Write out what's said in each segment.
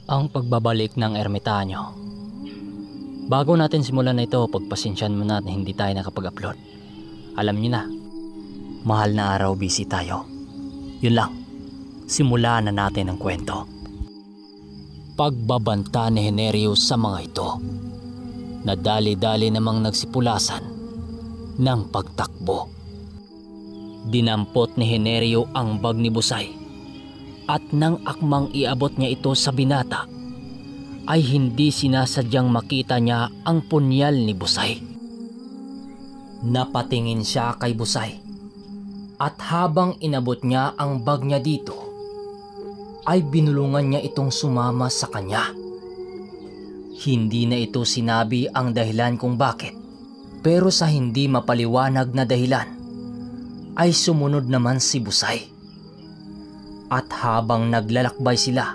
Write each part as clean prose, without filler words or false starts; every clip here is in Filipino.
Ang pagbabalik ng ermitanyo. Bago natin simulan na ito, pagpasensyahan mo na hindi tayo nakapag-upload. Alam niyo na, mahal na araw, busy tayo. Yun lang, simulan na natin ang kwento. Pagbabanta ni Henerio sa mga ito, na dali-dali namang nagsipulasan ng pagtakbo. Dinampot ni Henerio ang bag ni Busay, at nang akmang iabot niya ito sa binata, ay hindi sinasadyang makita niya ang punyal ni Busay. Napatingin siya kay Busay, at habang inabot niya ang bag niya dito, ay binulungan niya itong sumama sa kanya. Hindi na ito sinabi ang dahilan kung bakit, pero sa hindi mapaliwanag na dahilan, ay sumunod naman si Busay. At habang naglalakbay sila,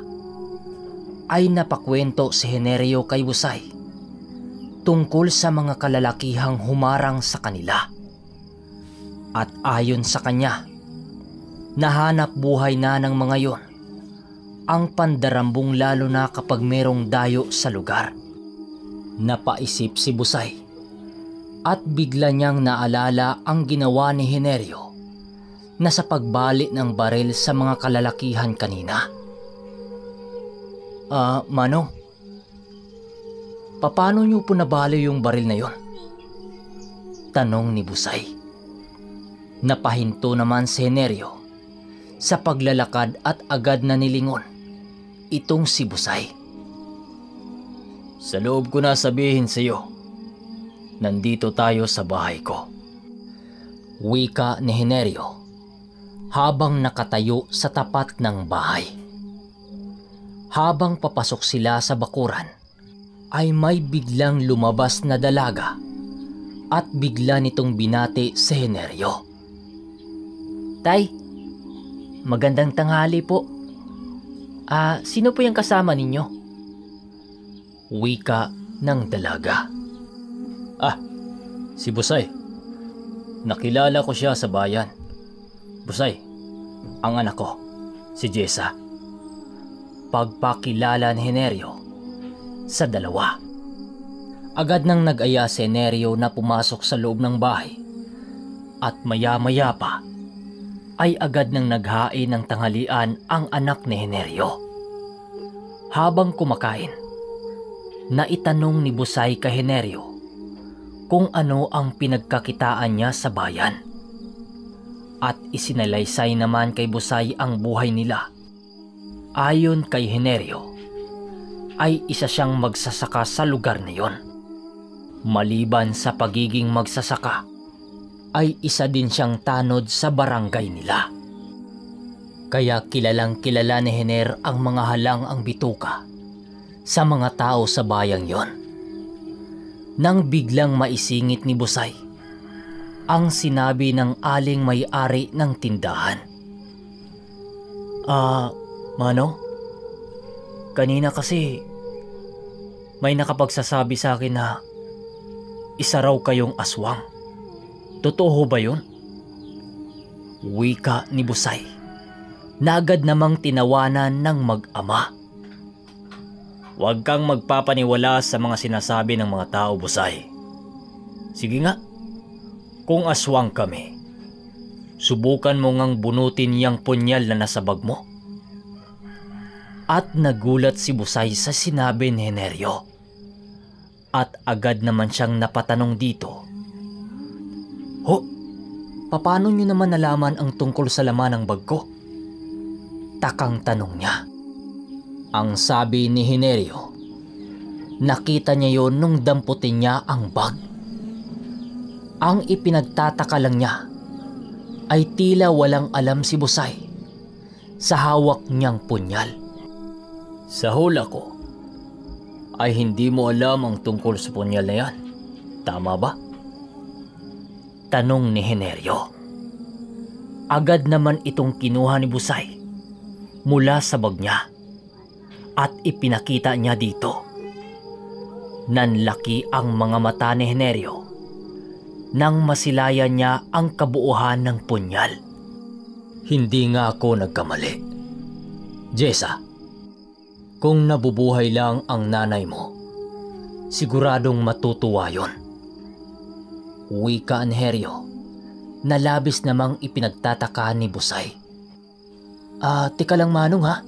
ay napakwento si Henerio kay Busay tungkol sa mga kalalakihang humarang sa kanila. At ayon sa kanya, nahanap buhay na ng mga yon ang pandarambong, lalo na kapag merong dayo sa lugar. Napaisip si Busay at bigla niyang naalala ang ginawa ni Henerio na sa pagbali ng baril sa mga kalalakihan kanina. Manong, paano niyo po nabali yung baril na yon? Tanong ni Busay. Napahinto naman si Henerio sa paglalakad at agad na nilingon itong si Busay. Sa loob ko na sabihin sa iyo, nandito tayo sa bahay ko. Wika ni Henerio habang nakatayo sa tapat ng bahay. Habang papasok sila sa bakuran, ay may biglang lumabas na dalaga at bigla nitong binati si Henerio. Tay, magandang tanghali po. Sino po yung kasama ninyo? Wika ng dalaga. Si Busay. Nakilala ko siya sa bayan. Busay, ang anak ko, si Jessa. Pagpakilala ni Henerio sa dalawa. Agad nang nag-aya si Henerio na pumasok sa loob ng bahay, at maya-maya pa ay agad nang naghain ng tanghalian ang anak ni Henerio. Habang kumakain, naitanong ni Busay kay Henerio kung ano ang pinagkakitaan niya sa bayan. At isinalaysay naman kay Busay ang buhay nila. Ayon kay Henerio, ay isa siyang magsasaka sa lugar na yon. Maliban sa pagiging magsasaka, ay isa din siyang tanod sa barangay nila. Kaya kilalang kilala ni Hener ang mga halang ang bituka sa mga tao sa bayang yon. Nang biglang maisingit ni Busay ang sinabi ng aling may-ari ng tindahan. Manong, kanina kasi may nakapagsasabi sa akin na isa raw kayong aswang. Totoo ba yun? Wika ni Busay, na agad namang tinawanan ng mag-ama. Huwag kang magpapaniwala sa mga sinasabi ng mga tao, Busay. Sige nga, kung aswang kami, subukan mo ngang bunutin yang punyal na nasa bag mo. At nagulat si Busay sa sinabi ni Henerio. At agad naman siyang napatanong dito. Paano niyo naman nalaman ang tungkol sa laman ng bag ko? Takang tanong niya. Ang sabi ni Henerio, nakita niya yon nung damputin niya ang bag. Ang ipinagtataka lang niya ay tila walang alam si Busay sa hawak niyang punyal. Sa hula ko, ay hindi mo alam ang tungkol sa punyal na yan. Tama ba? Tanong ni Henerio. Agad naman itong kinuha ni Busay mula sa bag niya at ipinakita niya dito. Nanlaki ang mga mata ni Henerio nang masilayan niya ang kabuuhan ng punyal. Hindi nga ako nagkamali. Jessa, Kung nabubuhay lang ang nanay mo, siguradong matutuwa yon. Wika ni Heryo na labis namang ipinagtataka ni Busay. Teka lang Manong ha?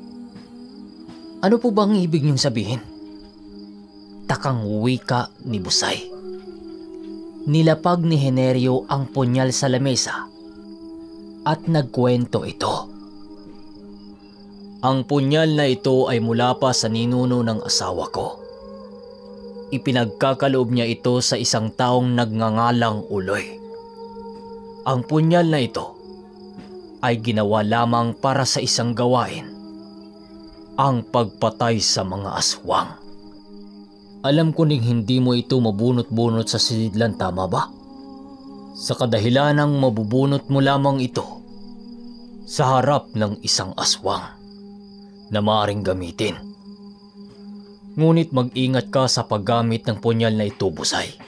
Ano po bang ibig niyong sabihin? Takang wika ni Busay. Nilapag ni Heneryo ang punyal sa lamesa at nagkwento ito. Ang punyal na ito ay mula pa sa ninuno ng asawa ko. Ipinagkakaloob niya ito sa isang taong nagngangalang Uloy. Ang punyal na ito ay ginawa lamang para sa isang gawain, ang pagpatay sa mga aswang. Alam ko ning hindi mo ito mabunot-bunot sa sidlan, tama ba? Sa kadahilanang mabubunot mo lamang ito sa harap ng isang aswang na maaaring gamitin. Ngunit mag-ingat ka sa paggamit ng punyal na ito, Busay.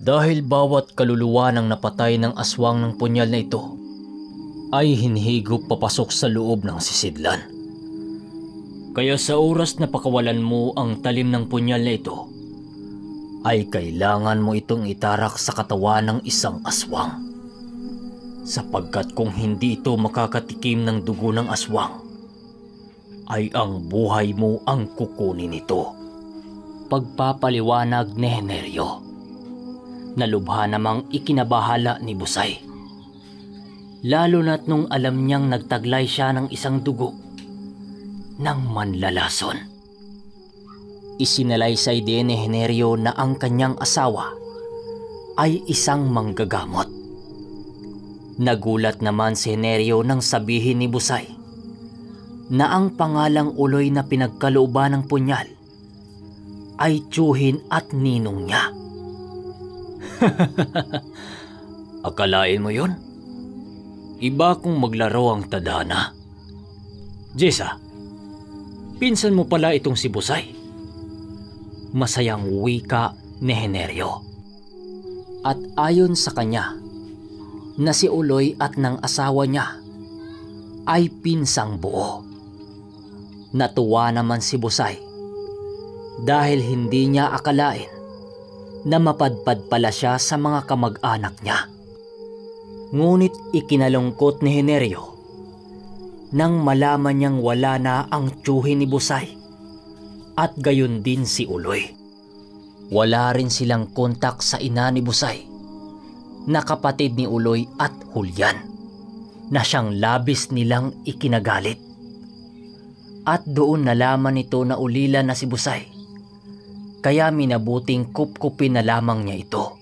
Dahil bawat kaluluwa ng napatay ng aswang ng punyal na ito ay hinihigop papasok sa loob ng sisidlan. Kaya sa oras na pakawalan mo ang talim ng punyal na ito, ay kailangan mo itong itarak sa katawan ng isang aswang. Sapagkat kung hindi ito makakatikim ng dugo ng aswang, ay ang buhay mo ang kukunin nito. Pagpapaliwanag ni Heneryo. Nalubha namang ikinabahala ni Busay. Lalo na't nung alam niyang nagtaglay siya ng isang dugo ng manlalason. Isinalaysay din ni Heneryo na ang kanyang asawa ay isang manggagamot. Nagulat naman si Heneryo nang sabihin ni Busay na ang pangalang Uloy na pinagkalooban ng punyal ay tiyuhin at ninong niya. Akalain mo yon? Iba kung maglaro ang tadhana. Jessa, pinsan mo pala itong si Busay. Masayang wika ni Heneryo. At ayon sa kanya, na si Uloy at ng asawa niya ay pinsang buo. Natuwa naman si Busay dahil hindi niya akalain na mapadpad pala siya sa mga kamag-anak niya. Ngunit ikinalungkot ni Heneryo nang malaman niyang wala na ang tiyuhin ni Busay at gayon din si Uloy. Wala rin silang kontak sa ina ni Busay na kapatid ni Uloy at Julian na siyang labis nilang ikinagalit. At doon nalaman nito na ulila na si Busay, kaya minabuting kupkupin na lamang niya ito.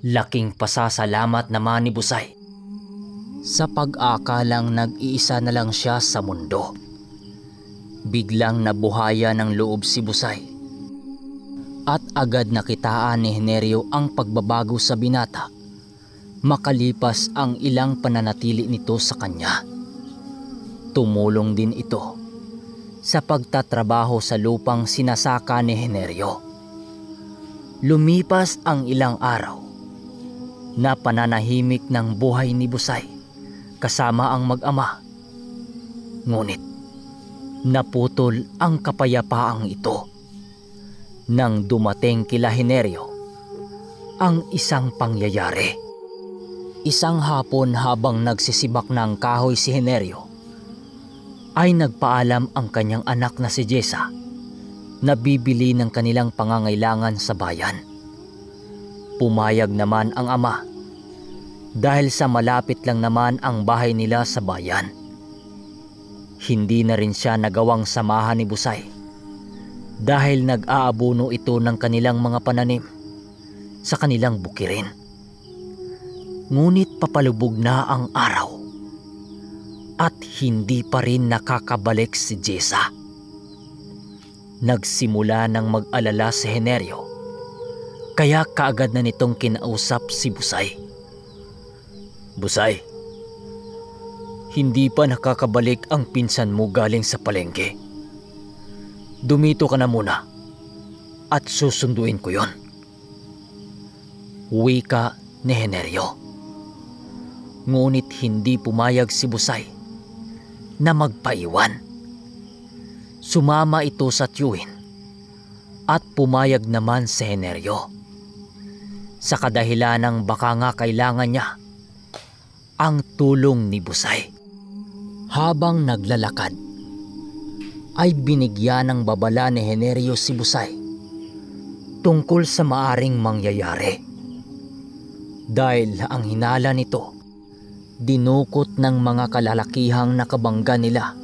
Laking pasasalamat naman ni Busay sa pag-akalang nag-iisa na lang siya sa mundo. Biglang nabuhaya ng loob si Busay at agad nakitaan ni Heneryo ang pagbabago sa binata makalipas ang ilang pananatili nito sa kanya. Tumulong din ito sa pagtatrabaho sa lupang sinasaka ni Heneryo. Lumipas ang ilang araw na pananahimik ng buhay ni Busay kasama ang mag-ama. Ngunit naputol ang kapayapaang ito nang dumating kila Heneryo ang isang pangyayari. Isang hapon habang nagsisibak ng kahoy si Heneryo, ay nagpaalam ang kanyang anak na si Jessa na bibili ng kanilang pangangailangan sa bayan. Pumayag naman ang ama dahil sa malapit lang naman ang bahay nila sa bayan. Hindi na rin siya nagawang samahan ni Busay dahil nag-aabuno ito ng kanilang mga pananim sa kanilang bukirin. Ngunit papalubog na ang araw at hindi pa rin nakakabalik si Jessa. Nagsimula ng mag-alala si Heneryo, kaya kaagad na nitong kinausap si Busay. Busay, hindi pa nakakabalik ang pinsan mo galing sa palengke. Dumito ka na muna at susunduin ko yon. Wika ni Heneryo. Ngunit hindi pumayag si Busay na magpaiwan. Sumama ito sa tiyuhin at pumayag naman si Heneryo. Sa kadahilanang baka nga kailangan niya ang tulong ni Busay. Habang naglalakad ay binigyan ng babala ni Heneryo si Busay tungkol sa maaring mangyayari. Dahil ang hinala nito, dinukot ng mga kalalakihang nakabangga nila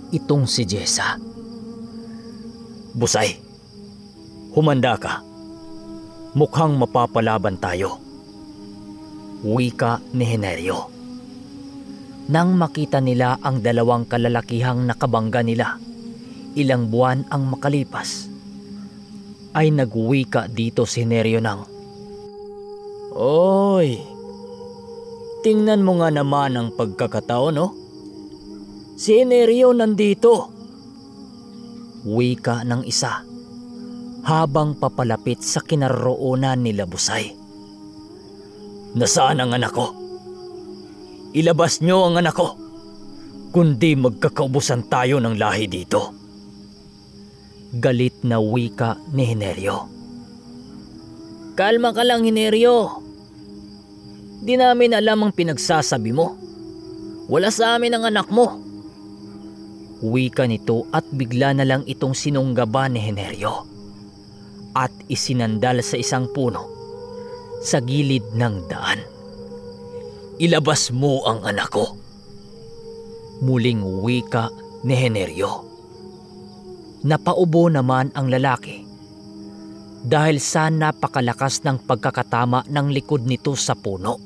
itong si Jessa. "Busay, humanda ka. Mukhang mapapalaban tayo," wika ni Heneryo. Nang makita nila ang dalawang kalalakihang nakabangga nila, ilang buwan ang makalipas, ay nagwika dito si Heneryo ng, "Oy, tingnan mo nga naman ang pagkakataon, no? Si Heneryo nandito," wika ng isa habang papalapit sa kinaroroonan nila Busay. "Nasaan ang anak ko? Ilabas niyo ang anak ko, kundi magkakaubusan tayo ng lahi dito." Galit na wika ni Heneryo. "Kalma ka lang, Heneryo. Di namin alam ang pinagsasabi mo. Wala sa amin ang anak mo," wika nito at bigla na lang itong sinunggaba ni Heneryo at isinandal sa isang puno sa gilid ng daan. "Ilabas mo ang anak ko," muling wika ni Heneryo. Napaubo naman ang lalaki dahil sa napakalakas ng pagkakatama ng likod nito sa puno.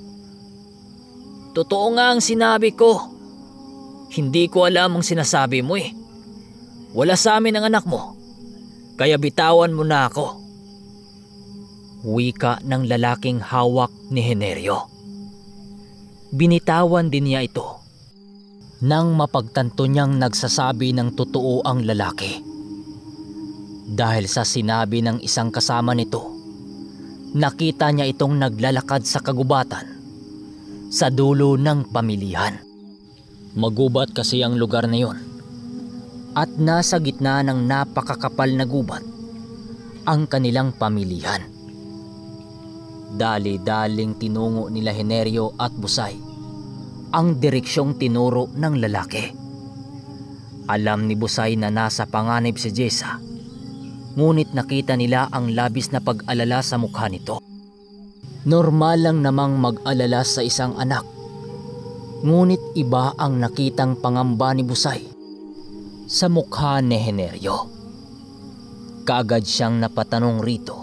"Totoo nga ang sinabi ko. Hindi ko alam ang sinasabi mo eh. Wala sa amin ang anak mo, kaya bitawan mo na ako," wika ng lalaking hawak ni Heneryo. Binitawan din niya ito nang mapagtanto niyang nagsasabi ng totoo ang lalaki. Dahil sa sinabi ng isang kasama nito, nakita niya itong naglalakad sa kagubatan sa dulo ng pamilihan. Magubat kasi ang lugar na yon at nasa gitna ng napakakapal na gubat ang kanilang pamilihan. Dali-daling tinungo nila Heneryo at Busay ang direksyong tinuro ng lalaki. Alam ni Busay na nasa panganib si Jessa, ngunit nakita nila ang labis na pag-alala sa mukha nito. Normal lang namang mag-alala sa isang anak, ngunit iba ang nakitang pangamba ni Busay sa mukha ni Heneryo. Kaagad siyang napatanong rito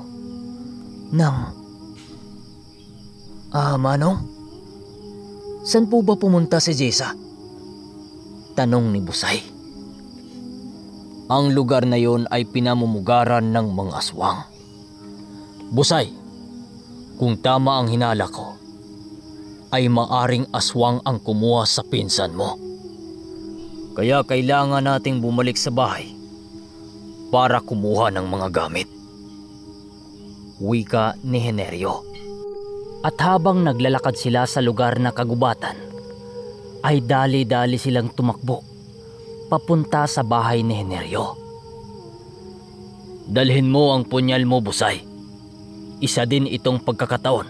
ng, "Manong, saan po ba pumunta si Jessa?" tanong ni Busay. "Ang lugar na yon ay pinamumugaran ng mga aswang. Busay, kung tama ang hinala ko, ay maaring aswang ang kumuha sa pinsan mo. Kaya kailangan nating bumalik sa bahay para kumuha ng mga gamit," wika ni Heneryo. At habang naglalakad sila sa lugar na kagubatan, ay dali-dali silang tumakbo papunta sa bahay ni Heneryo. "Dalhin mo ang punyal mo, Busay. Isa din itong pagkakataon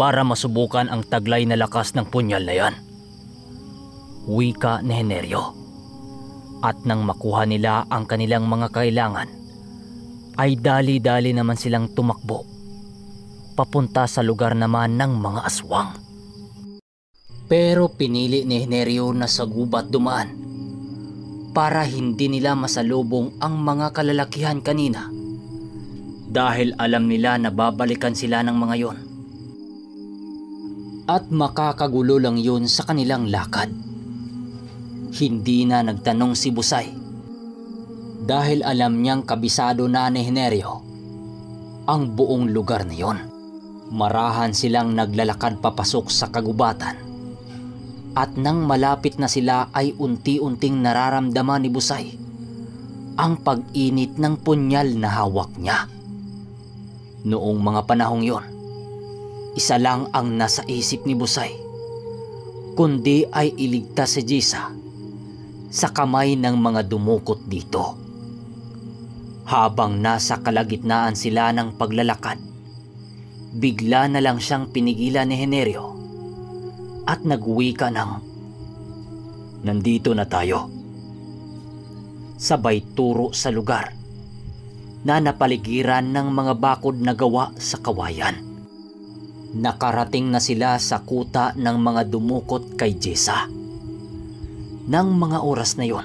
para masubukan ang taglay na lakas ng punyal na yan," wika ni Heneryo. At nang makuha nila ang kanilang mga kailangan, ay dali-dali naman silang tumakbo papunta sa lugar naman ng mga aswang. Pero pinili ni Heneryo na sa gubat dumaan para hindi nila masalubong ang mga kalalakihan kanina, dahil alam nila na babalikan sila ng mga yon. At makakagulo lang yun sa kanilang lakad. Hindi na nagtanong si Busay dahil alam niyang kabisado na ni Heneryo ang buong lugar na yon. Marahan silang naglalakad papasok sa kagubatan, at nang malapit na sila ay unti-unting nararamdaman ni Busay ang pag-init ng punyal na hawak niya. Noong mga panahong yon, isa lang ang nasa isip ni Busay, kundi ay iligtas si Jessa sa kamay ng mga dumukot dito. Habang nasa kalagitnaan sila ng paglalakad, bigla na lang siyang pinigilan ni Henerio at nagwika ng, "Nandito na tayo." Sabay turo sa lugar na napaligiran ng mga bakod na gawa sa kawayan. Nakarating na sila sa kuta ng mga dumukot kay Jessa. Nang mga oras na yon,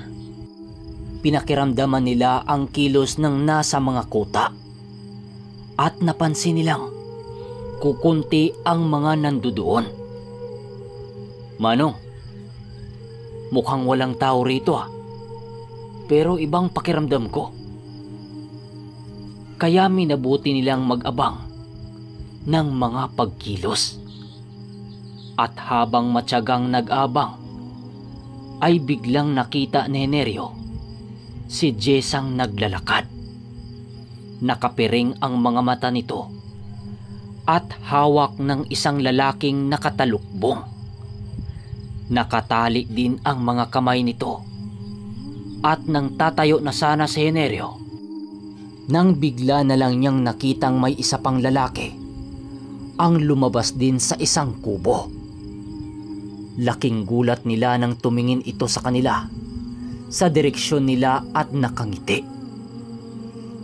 pinakiramdaman nila ang kilos ng nasa mga kuta at napansin nilang kukunti ang mga nandoon. "Manong, mukhang walang tao rito pero ibang pakiramdam ko." Kaya minabuti nilang mag-abang ng mga pagkilos. At habang matyagang nag-abang, ay biglang nakita ni Henerio si Jessang naglalakad. Nakapiring ang mga mata nito at hawak ng isang lalaking nakatalukbong. Nakatali din ang mga kamay nito at nang tatayo na sana si Henerio, nang bigla na lang niyang nakitang may isa pang lalaki ang lumabas din sa isang kubo. Laking gulat nila nang tumingin ito sa kanila sa direksyon nila at nakangiti.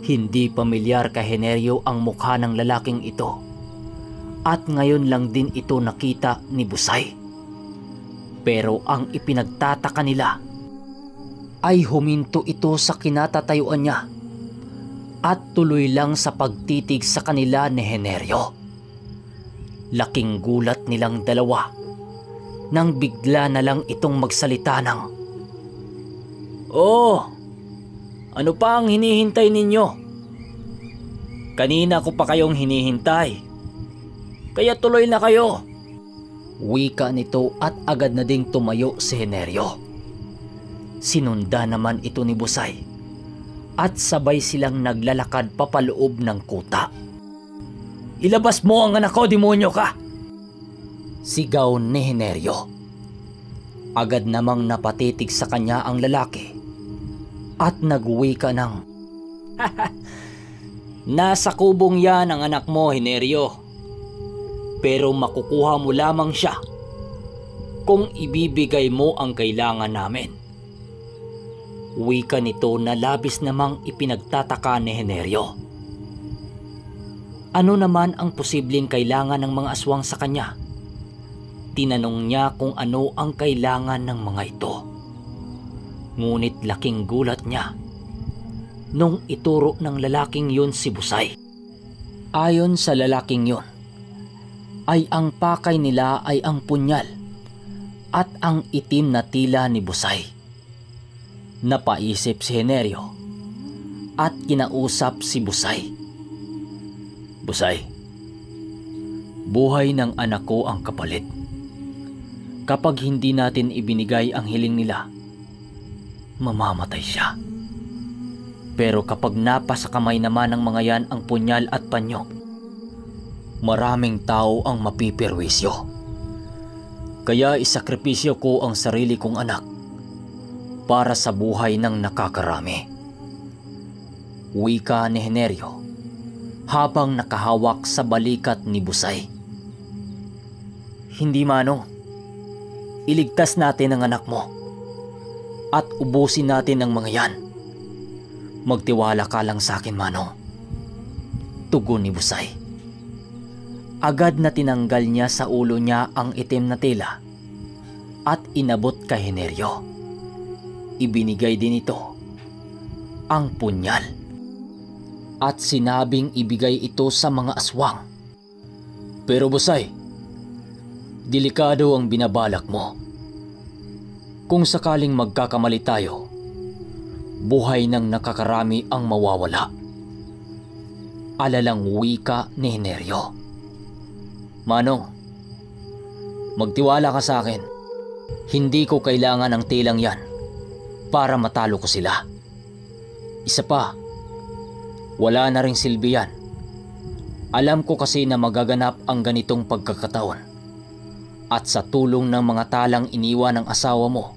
Hindi pamilyar kay Henerio ang mukha ng lalaking ito at ngayon lang din ito nakita ni Busay. Pero ang ipinagtataka nila ay huminto ito sa kinatatayuan niya at tuloy lang sa pagtitig sa kanila ni Henerio. Laking gulat nilang dalawa nang bigla na lang itong magsalita ng, "Oh, ano pa ang hinihintay ninyo? Kanina ko pa kayong hinihintay, kaya tuloy na kayo." Wika nito at agad na ding tumayo si Henerio. Sinunda naman ito ni Busay at sabay silang naglalakad papaloob ng kuta. "Ilabas mo ang anak ko, demonyo ka!" sigaw ni Henerio. Agad namang napatitig sa kanya ang lalaki at nagwika ng, "Nasa kubong yan ang anak mo, Henerio. Pero makukuha mo lamang siya kung ibibigay mo ang kailangan namin." Wika nito na labis namang ipinagtataka ni Henerio. Ano naman ang posibleng kailangan ng mga aswang sa kanya? Tinanong niya kung ano ang kailangan ng mga ito. Ngunit laking gulat niya nung ituro ng lalaking yun si Busay. Ayon sa lalaking yun, ay ang pakay nila ay ang punyal at ang itim na tila ni Busay. Napaisip si Henerio at kinausap si Busay. "Busay, buhay ng anak ko ang kapalit. Kapag hindi natin ibinigay ang hiling nila, mamamatay siya. Pero kapag napasa kamay naman ng mga yan ang punyal at panyo, maraming tao ang mapipirwisyo. Kaya isakripisyo ko ang sarili kong anak para sa buhay ng nakakarami." Wika ni Henerio habang nakahawak sa balikat ni Busay. "Hindi, Manong. Iligtas natin ang anak mo at ubusin natin ang mga yan. Magtiwala ka lang sa akin, Manong." Tugon ni Busay. Agad na tinanggal niya sa ulo niya ang itim na tela at inabot kay Henerio. Ibinigay din ito ang punyal at sinabing ibigay ito sa mga aswang. "Pero Busay, delikado ang binabalak mo. Kung sakaling magkakamali tayo, buhay ng nakakarami ang mawawala." Alalang wika ni Henerio. "Manong, magtiwala ka sa akin. Hindi ko kailangan ng tilang yan para matalo ko sila. Isa pa, wala na ring silbi yan. Alam ko kasi na magaganap ang ganitong pagkakataon. At sa tulong ng mga talang iniwan ng asawa mo,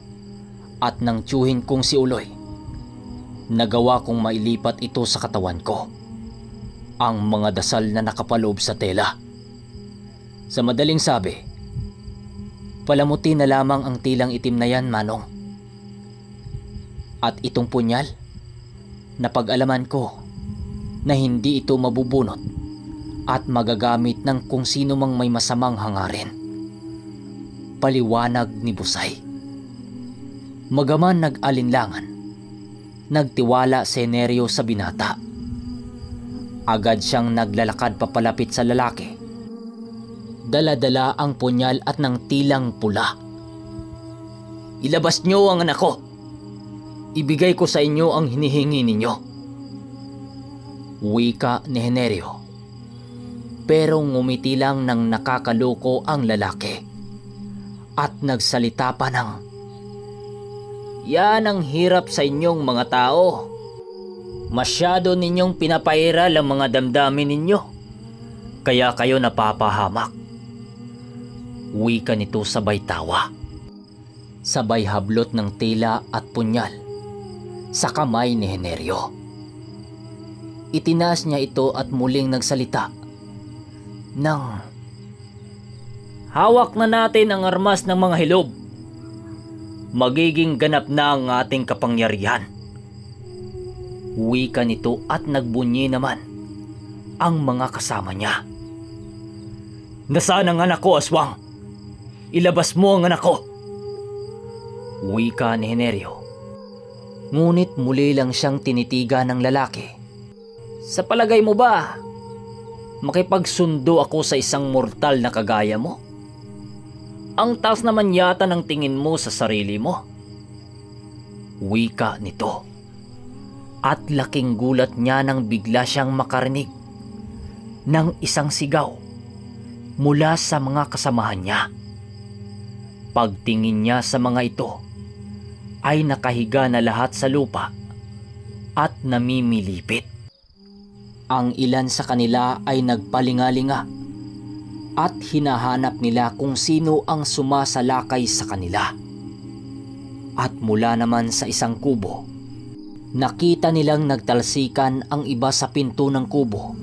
At nang tiyuhin kong si Uloy, nagawa kong mailipat ito sa katawan ko, ang mga dasal na nakapaloob sa tela. Sa madaling sabi, palamuti na lamang ang tilang itim na yan, Manong. At itong punyal, napag-alaman ko na hindi ito mabubunot at magagamit ng kung sino mang may masamang hangarin. Paliwanag ni Busay. Magaman nag-alinlangan, nagtiwala si Neryo sa binata. Agad siyang naglalakad papalapit sa lalaki. Dala-dala ang punyal at ng tilang pula. "Ilabas niyo ang anak ko. Ibigay ko sa inyo ang hinihingi ninyo," wika ni Neryo. Pero ngumiti lang ng nakakaloko ang lalaki at nagsalita pa ng, "Yan ang hirap sa inyong mga tao. Masyado ninyong pinapairal ang mga damdamin ninyo, kaya kayo napapahamak." Wika nito sabay tawa. Sabay hablot ng tela at punyal sa kamay ni Neryo. Itinaas niya ito at muling nagsalita ng, "Hawak na natin ang armas ng mga hilob. Magiging ganap na ang ating kapangyarihan." Wika nito at nagbunyi naman ang mga kasama niya. "Nasaan ang anak ko, aswang? Ilabas mo ang anak ko!" Wika ni Neryo. Ngunit muli lang siyang tinitiga ng lalaki. "Sa palagay mo ba, makipagsundo ako sa isang mortal na kagaya mo? Ang taas naman yata ng tingin mo sa sarili mo." Wika nito. At laking gulat niya nang bigla siyang makarinig ng isang sigaw mula sa mga kasamahan niya. Pagtingin niya sa mga ito, ay nakahiga na lahat sa lupa at namimilipit. Ang ilan sa kanila ay nagpalingalinga at hinahanap nila kung sino ang sumasalakay sa kanila. At mula naman sa isang kubo, nakita nilang nagtalsikan ang iba sa pinto ng kubo,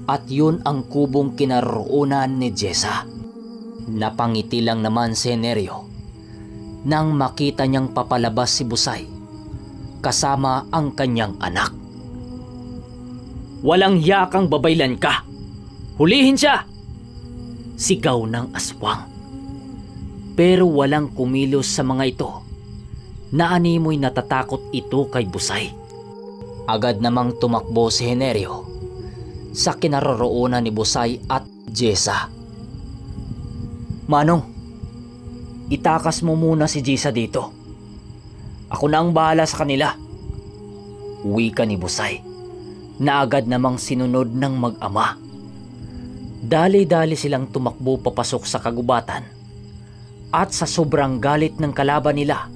at yun ang kubong kinaroroonan ni Jessa. Napangiti lang naman si Neryo nang makita niyang papalabas si Busay kasama ang kanyang anak. "Walang yakang babaylan ka! Hulihin siya!" sigaw ng aswang. Pero walang kumilos sa mga ito. Naanimoy natatakot ito kay Busay. Agad namang tumakbo si Neryo sa kinaroroonan ni Busay at Jessa. "Manong, itakas mo muna si Jessa dito. Ako na ang bahala sa kanila," wika ni Busay, na agad namang sinunod ng mag-ama. Dali-dali silang tumakbo papasok sa kagubatan, at sa sobrang galit ng kalaban nila,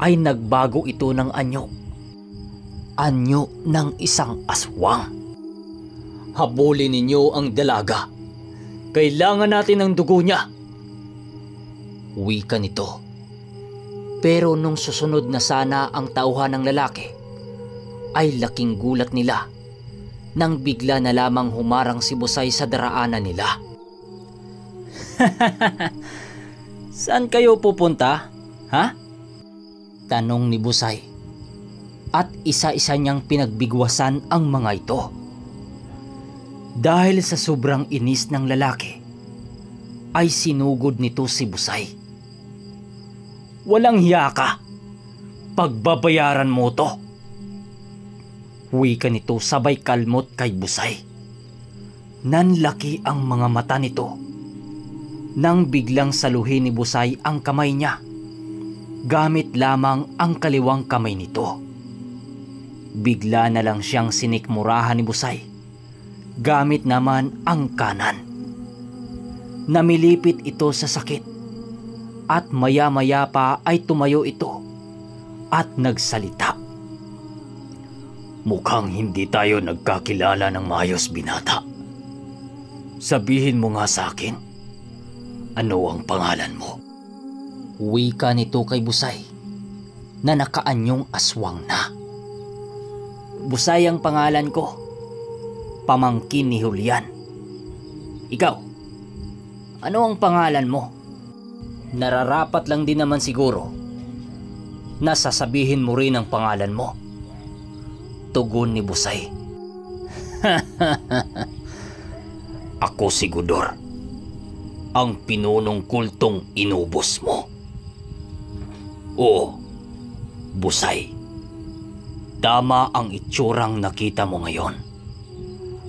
ay nagbago ito ng anyo. Anyo ng isang aswang. "Habulin ninyo ang dalaga. Kailangan natin ng dugo niya," wika nito. Pero nung susunod na sana ang tauhan ng lalaki, ay laking gulat nila nang bigla na lamang humarang si Busay sa daraanan nila. "Saan kayo pupunta, ha?" tanong ni Busay, at isa-isa niyang pinagbigwasan ang mga ito. Dahil sa sobrang inis ng lalaki, ay sinugod nito si Busay. "Walang hiya ka! Pagbabayaran mo to!" wika nito sabay kalmot kay Busay. Nanlaki ang mga mata nito nang biglang saluhin ni Busay ang kamay niya, gamit lamang ang kaliwang kamay nito. Bigla na lang siyang sinikmurahan ni Busay, gamit naman ang kanan. Namilipit ito sa sakit, at maya-maya pa ay tumayo ito at nagsalita. "Mukhang hindi tayo nagkakilala ng maayos, binata. Sabihin mo nga sa akin, ano ang pangalan mo?" Wika nito kay Busay na nakaanyong aswang na. Busay ang pangalan ko, pamangkin ni Julian. Ikaw, ano ang pangalan mo? Nararapat lang din naman siguro na sasabihin mo rin ang pangalan mo. Tugon ni Busay. Ako si Gudor, ang pinunong kultong inubos mo. Oo, Busay, tama ang itsurang nakita mo ngayon.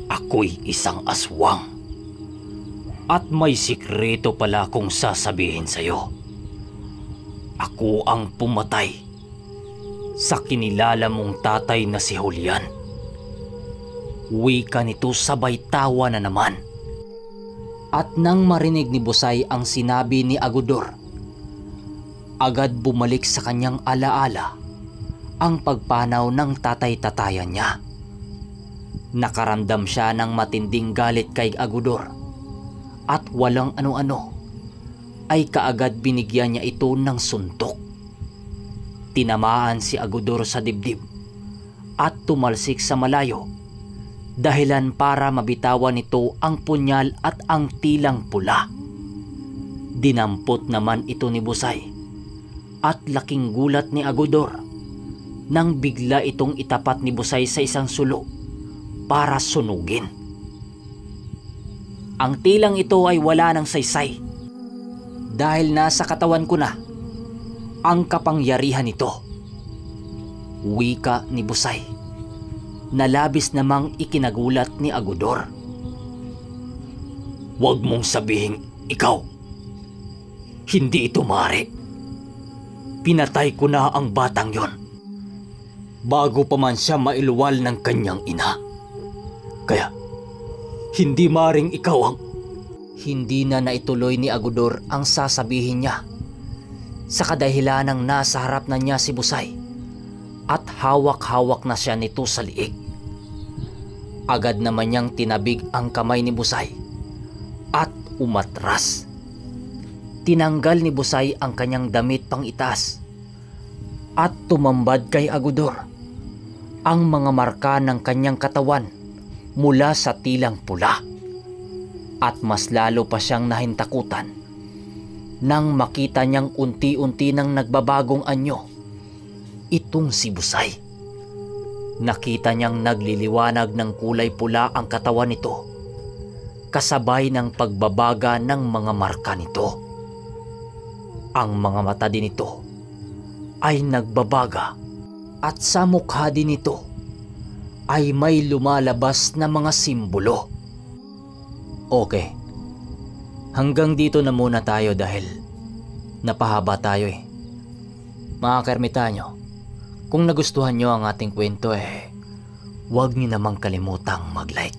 Ako'y isang aswang. At may sikreto pala akong sasabihin sa'yo. Ako ang pumatay sa kinilala mong tatay na si Julian. Wika nito sabay tawa na naman. At nang marinig ni Busay ang sinabi ni Agudor, agad bumalik sa kanyang alaala ang pagpanaw ng tatay-tatayan niya. Nakaramdam siya ng matinding galit kay Agudor at walang ano-ano ay kaagad binigyan niya ito ng suntok. Tinamaan si Agudor sa dibdib at tumalsik sa malayo, dahilan para mabitawan nito ang punyal at ang tilang pula. Dinampot naman ito ni Busay at laking gulat ni Agudor nang bigla itong itapat ni Busay sa isang sulo para sunugin. Ang tilang ito ay wala ng saysay dahil nasa katawan ko na ang kapangyarihan nito. Wika ni Busay na labis namang ikinagulat ni Agudor. Huwag mong sabihing ikaw. Hindi ito maaari. Pinatay ko na ang batang yon bago pa man siya mailuwal ng kanyang ina. Kaya hindi maring ikaw ang... Hindi na naituloy ni Agudor ang sasabihin niya sa kadahilanang nasa harap na niya si Busay at hawak-hawak na siya nito sa liig. Agad naman niyang tinabig ang kamay ni Busay at umatras. Tinanggal ni Busay ang kanyang damit pang itaas at tumambad kay Agudor ang mga marka ng kanyang katawan mula sa tilang pula. At mas lalo pa siyang nahintakutan nang makita niyang unti-unti nang nagbabagong anyo itong si Busay. Nakita niyang nagliliwanag ng kulay pula ang katawan nito, kasabay ng pagbabaga ng mga marka nito. Ang mga mata din nito ay nagbabaga at sa mukha din nito ay may lumalabas na mga simbolo. Okay, hanggang dito na muna tayo dahil napahaba tayo eh. Mga kaermitanyo, kung nagustuhan nyo ang ating kwento huwag nyo namang kalimutang mag-like.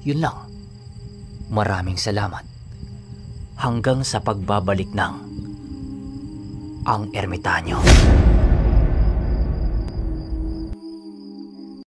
Yun lang. Maraming salamat. Hanggang sa pagbabalik ng Ang Ermitanyo.